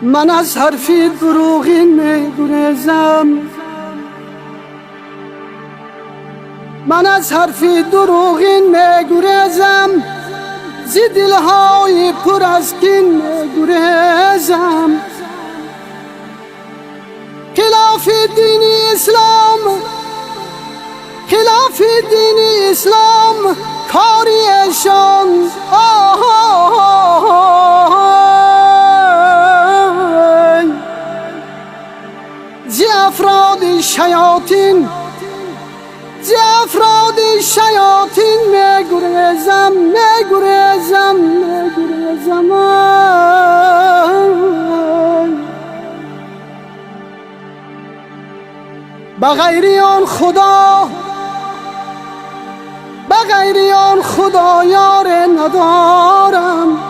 من از حرفی دروغین میگریزم، من از حرفی دروغین میگریزم، زی دلهای پر از کین میگریزم. خلاف دین اسلام، خلاف دین اسلام کاریشان زی افراد شیاطین، زی افراد شیاطین میگریزم، میگریزم، میگریزم. بغیر آن خدا، بغیر آن خدا یار ندارم.